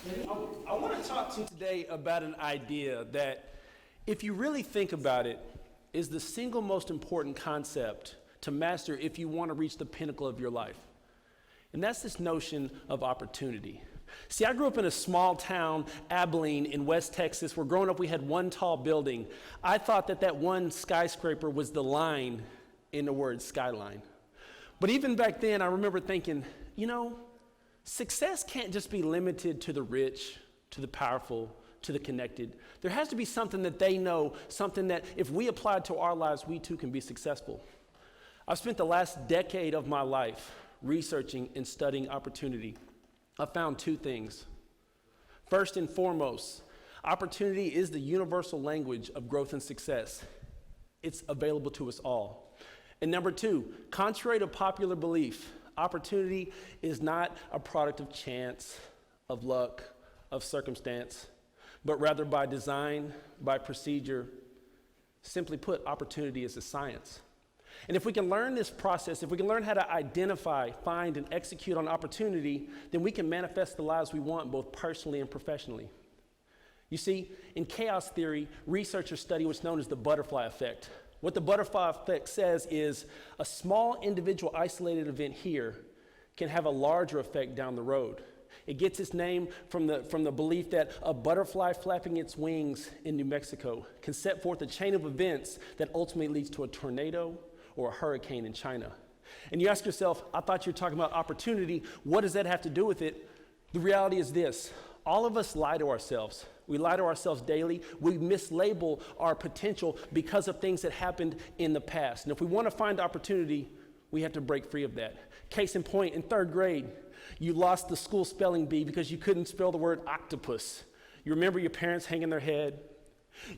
I want to talk to you today about an idea that, if you really think about it, is the single most important concept to master if you want to reach the pinnacle of your life. And that's this notion of opportunity. See, I grew up in a small town, Abilene, in West Texas, where growing up we had one tall building. I thought that that one skyscraper was the line in the word skyline. But even back then, I remember thinking, success can't just be limited to the rich, to the powerful, to the connected. There has to be something that they know, something that if we apply to our lives, we too can be successful. I've spent the last decade of my life researching and studying opportunity. I found two things. First and foremost, opportunity is the universal language of growth and success. It's available to us all. And number two, contrary to popular belief, opportunity is not a product of chance, of luck, of circumstance, but rather by design, by procedure. Simply put, opportunity is a science. And if we can learn this process, if we can learn how to identify, find, and execute on opportunity, then we can manifest the lives we want, both personally and professionally. You see, in chaos theory, researchers study what's known as the butterfly effect. What the butterfly effect says is a small individual isolated event here can have a larger effect down the road. It gets its name from the belief that a butterfly flapping its wings in New Mexico can set forth a chain of events that ultimately leads to a tornado or a hurricane in China. And you ask yourself, I thought you were talking about opportunity. What does that have to do with it? The reality is this. All of us lie to ourselves. We lie to ourselves daily. We mislabel our potential because of things that happened in the past. And if we want to find opportunity, we have to break free of that. Case in point, in third grade, you lost the school spelling bee because you couldn't spell the word octopus. You remember your parents hanging their head.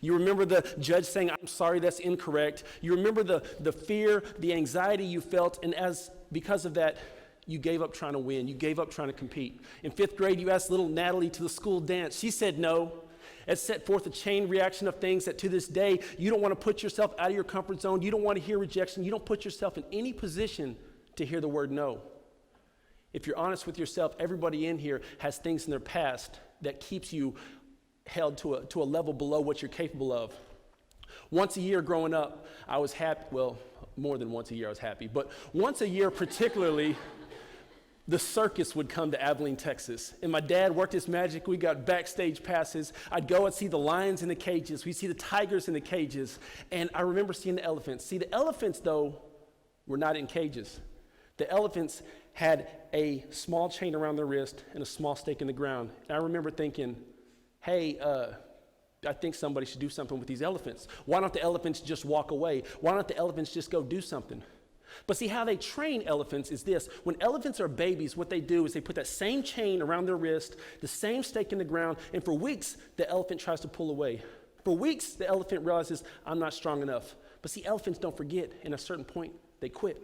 You remember the judge saying, I'm sorry, that's incorrect. You remember the fear, the anxiety you felt, and because of that, you gave up trying to win. You gave up trying to compete. In fifth grade, you asked little Natalie to the school dance. She said no. It set forth a chain reaction of things that to this day, you don't want to put yourself out of your comfort zone. You don't want to hear rejection. You don't put yourself in any position to hear the word no. If you're honest with yourself, everybody in here has things in their past that keeps you held to a level below what you're capable of. Once a year growing up, I was happy. Well, more than once a year I was happy. But once a year particularly, the circus would come to Abilene, Texas. And my dad worked his magic. We got backstage passes. I'd go and see the lions in the cages. We'd see the tigers in the cages. And I remember seeing the elephants. See, the elephants, though, were not in cages. The elephants had a small chain around their wrist and a small stake in the ground. And I remember thinking, hey, I think somebody should do something with these elephants. Why don't the elephants just walk away? Why don't the elephants just go do something? But see, how they train elephants is this. When elephants are babies, what they do is they put that same chain around their wrist, the same stake in the ground, and for weeks, the elephant tries to pull away. For weeks, the elephant realizes, I'm not strong enough. But see, elephants don't forget, and at a certain point, they quit.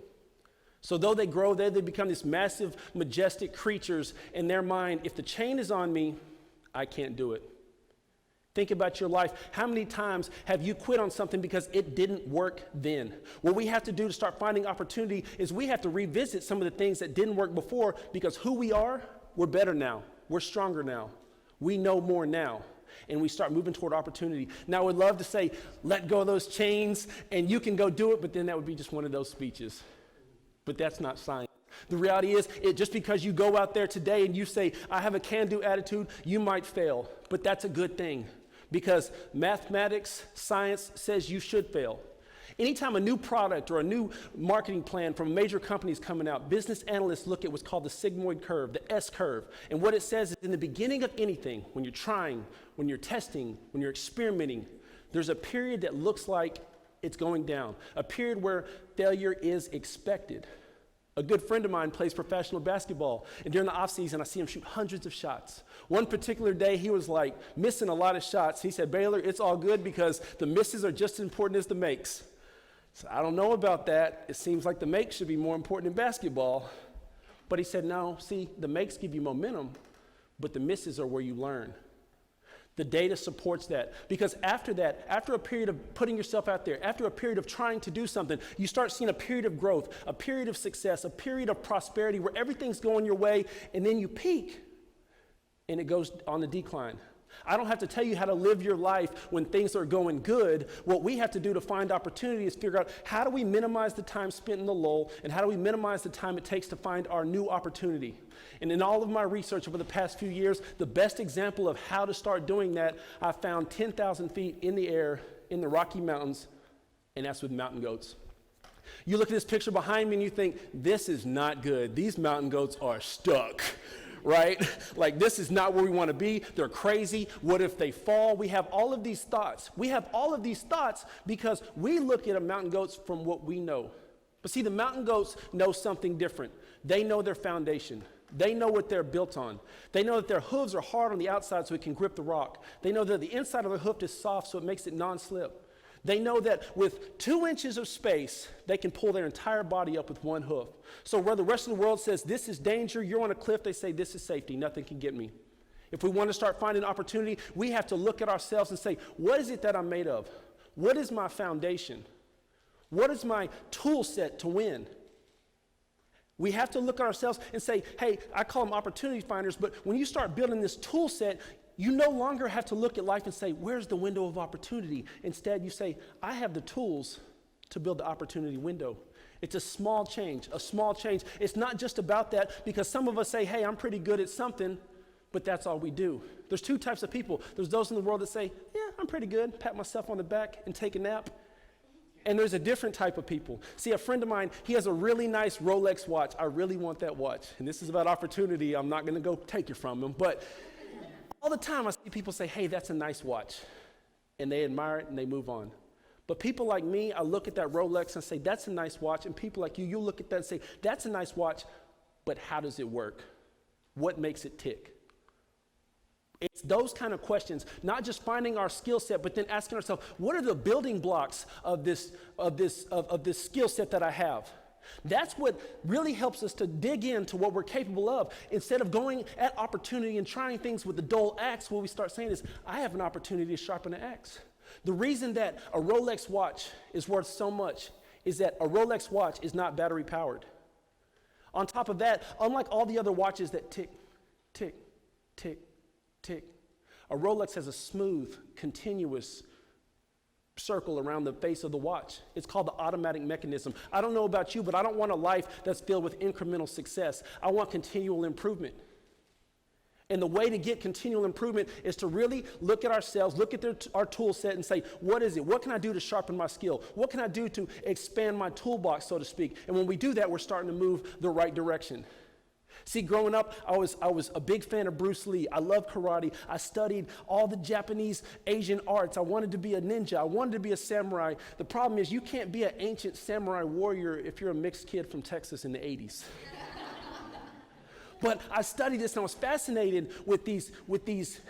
So though they grow, they become these massive, majestic creatures in their mind. If the chain is on me, I can't do it. Think about your life. How many times have you quit on something because it didn't work then? What we have to do to start finding opportunity is we have to revisit some of the things that didn't work before, because who we are, we're better now. We're stronger now. We know more now. And we start moving toward opportunity. Now, I would love to say, let go of those chains and you can go do it, but then that would be just one of those speeches. But that's not science. The reality is, just because you go out there today and you say, I have a can-do attitude, you might fail. But that's a good thing, because mathematics, science says you should fail. Anytime a new product or a new marketing plan from a major company is coming out, business analysts look at what's called the sigmoid curve, the S curve. And what it says is, in the beginning of anything, when you're trying, when you're testing, when you're experimenting, there's a period that looks like it's going down, a period where failure is expected. A good friend of mine plays professional basketball, and during the offseason, I see him shoot hundreds of shots. One particular day, he was like missing a lot of shots. He said, Baylor, it's all good because the misses are just as important as the makes. So I don't know about that. It seems like the makes should be more important in basketball. But he said, no, see, the makes give you momentum, but the misses are where you learn. The data supports that, because after that, after a period of putting yourself out there, after a period of trying to do something, you start seeing a period of growth, a period of success, a period of prosperity where everything's going your way, and then you peak and it goes on the decline. I don't have to tell you how to live your life when things are going good. What we have to do to find opportunity is figure out how do we minimize the time spent in the lull, and how do we minimize the time it takes to find our new opportunity. And in all of my research over the past few years, the best example of how to start doing that, I found 10,000 feet in the air in the Rocky Mountains, and that's with mountain goats. You look at this picture behind me and you think, this is not good. These mountain goats are stuck. Right? Like, this is not where we want to be. They're crazy. What if they fall? We have all of these thoughts. We have all of these thoughts because we look at mountain goats from what we know. But see, the mountain goats know something different. They know their foundation. They know what they're built on. They know that their hooves are hard on the outside so it can grip the rock. They know that the inside of the hoof is soft so it makes it non-slip. They know that with 2 inches of space, they can pull their entire body up with one hoof. So where the rest of the world says, this is danger, you're on a cliff, they say, this is safety, nothing can get me. If we want to start finding opportunity, we have to look at ourselves and say, what is it that I'm made of? What is my foundation? What is my tool set to win? We have to look at ourselves and say, hey, I call them opportunity finders, but when you start building this tool set, you no longer have to look at life and say, where's the window of opportunity? Instead, you say, I have the tools to build the opportunity window. It's a small change, a small change. It's not just about that, because some of us say, hey, I'm pretty good at something, but that's all we do. There's 2 types of people. There's those in the world that say, yeah, I'm pretty good, pat myself on the back and take a nap. And there's a different type of people. See, a friend of mine, he has a really nice Rolex watch. I really want that watch. And this is about opportunity. I'm not going to go take it from him, but all the time I see people say, hey, that's a nice watch. And they admire it and they move on. But people like me, I look at that Rolex and say, that's a nice watch. And people like you look at that and say, that's a nice watch, but how does it work? What makes it tick? It's those kind of questions, not just finding our skill set, but then asking ourselves, what are the building blocks of this skill set that I have? That's what really helps us to dig into what we're capable of. Instead of going at opportunity and trying things with the dull axe, what we start saying is, I have an opportunity to sharpen the axe. The reason that a Rolex watch is worth so much is that a Rolex watch is not battery powered. On top of that, unlike all the other watches that tick, tick, tick, tick, a Rolex has a smooth, continuous circle around the face of the watch. It's called the automatic mechanism. I don't know about you, but I don't want a life that's filled with incremental success. I want continual improvement. And the way to get continual improvement is to really look at ourselves, look at our tool set and say, what is it? What can I do to sharpen my skill? What can I do to expand my toolbox, so to speak? And when we do that, we're starting to move the right direction. See, growing up, I was a big fan of Bruce Lee. I loved karate. I studied all the Japanese, Asian arts. I wanted to be a ninja. I wanted to be a samurai. The problem is you can't be an ancient samurai warrior if you're a mixed kid from Texas in the 80s. But I studied this and I was fascinated with these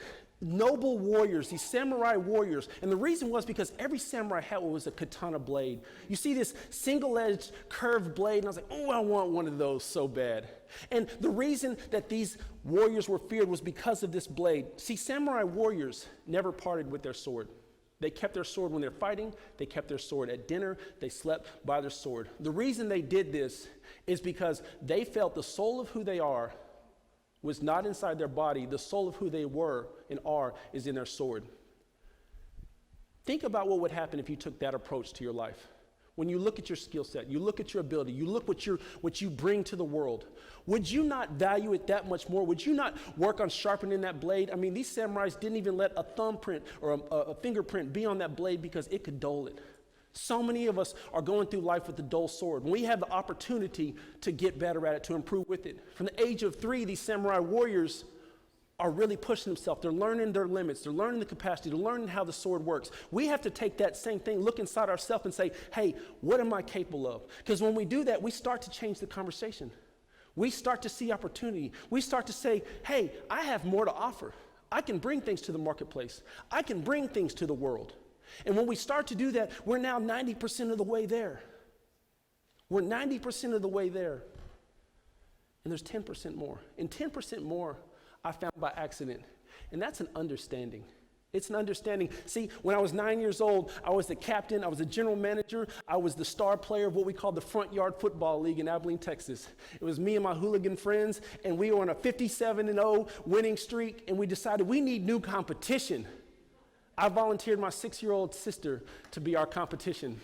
noble warriors, these samurai warriors. And the reason was because every samurai had what was a katana blade. You see this single-edged curved blade, and I was like, oh, I want one of those so bad. And the reason that these warriors were feared was because of this blade. See, samurai warriors never parted with their sword. They kept their sword when they're fighting. They kept their sword at dinner. They slept by their sword. The reason they did this is because they felt the soul of who they are was not inside their body. The soul of who they were and are is in their sword. Think about what would happen if you took that approach to your life. When you look at your skill set, you look at your ability, you look what you bring to the world, would you not value it that much more? Would you not work on sharpening that blade? I mean, these samurais didn't even let a thumbprint or a fingerprint be on that blade because it could dull it. So many of us are going through life with a dull sword. We have the opportunity to get better at it, to improve with it. From the age of 3, these samurai warriors are really pushing themselves. They're learning their limits. They're learning the capacity. They're learning how the sword works. We have to take that same thing, look inside ourselves and say, hey, what am I capable of? Because when we do that, we start to change the conversation. We start to see opportunity. We start to say, hey, I have more to offer. I can bring things to the marketplace. I can bring things to the world. And when we start to do that, we're now 90% of the way there. We're 90% of the way there. And there's 10% more. And 10% more I found by accident. And that's an understanding. It's an understanding. See, when I was 9 years old, I was the captain, I was the general manager, I was the star player of what we called the Front Yard Football League in Abilene, Texas. It was me and my hooligan friends, and we were on a 57-0 winning streak, and we decided we need new competition. I volunteered my 6-year-old sister to be our competition.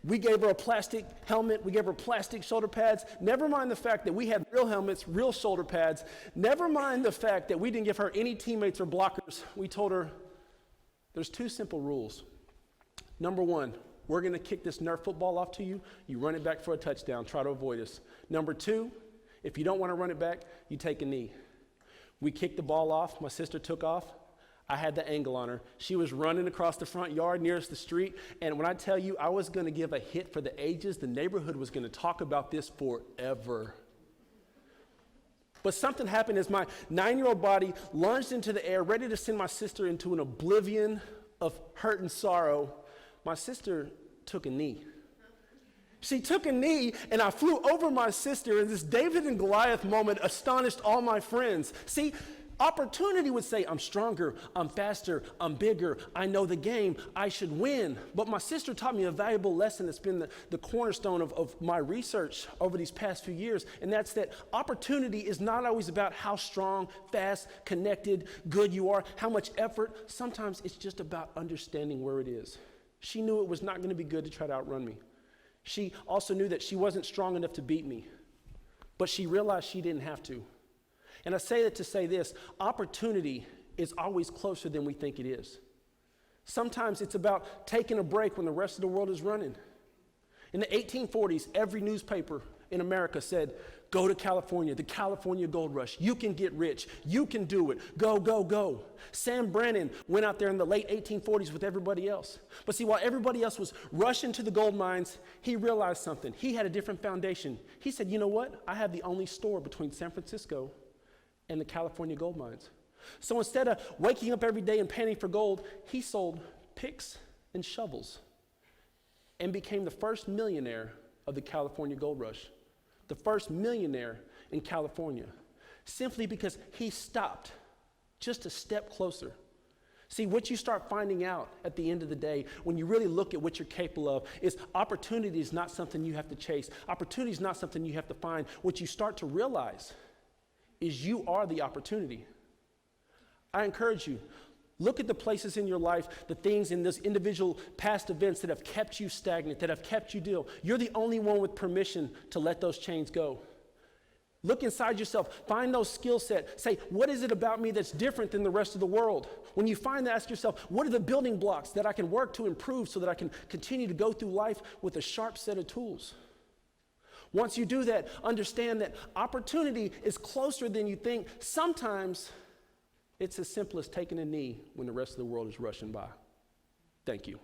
We gave her a plastic helmet. We gave her plastic shoulder pads. Never mind the fact that we had real helmets, real shoulder pads. Never mind the fact that we didn't give her any teammates or blockers. We told her, there's 2 simple rules. Number 1, we're going to kick this Nerf football off to you. You run it back for a touchdown. Try to avoid us. Number 2, if you don't want to run it back, you take a knee. We kicked the ball off. My sister took off. I had the angle on her. She was running across the front yard nearest the street, and when I tell you I was going to give a hit for the ages, the neighborhood was going to talk about this forever. But something happened as my 9-year-old body lunged into the air, ready to send my sister into an oblivion of hurt and sorrow. My sister took a knee. She took a knee, and I flew over my sister, and this David and Goliath moment astonished all my friends. See, opportunity would say, I'm stronger, I'm faster, I'm bigger, I know the game, I should win. But my sister taught me a valuable lesson that's been the cornerstone of my research over these past few years, and that's that opportunity is not always about how strong, fast, connected, good you are, how much effort. Sometimes it's just about understanding where it is. She knew it was not going to be good to try to outrun me. She also knew that she wasn't strong enough to beat me, but she realized she didn't have to. And I say that to say this, opportunity is always closer than we think it is. Sometimes it's about taking a break when the rest of the world is running. In the 1840s, every newspaper in America said, go to California, the California Gold Rush. You can get rich. You can do it. Go, go, go. Sam Brennan went out there in the late 1840s with everybody else. But see, while everybody else was rushing to the gold mines, he realized something. He had a different foundation. He said, you know what? I have the only store between San Francisco and the California gold mines. So instead of waking up every day and panting for gold, he sold picks and shovels and became the first millionaire of the California gold rush, the first millionaire in California, simply because he stopped just a step closer. See, what you start finding out at the end of the day, when you really look at what you're capable of, is opportunity is not something you have to chase. Opportunity is not something you have to find. What you start to realize is you are the opportunity. I encourage you, look at the places in your life, the things in those individual past events that have kept you stagnant, that have kept you still. You're the only one with permission to let those chains go. Look inside yourself, find those skill sets. Say, what is it about me that's different than the rest of the world? When you find that, ask yourself, what are the building blocks that I can work to improve so that I can continue to go through life with a sharp set of tools? Once you do that, understand that opportunity is closer than you think. Sometimes it's as simple as taking a knee when the rest of the world is rushing by. Thank you.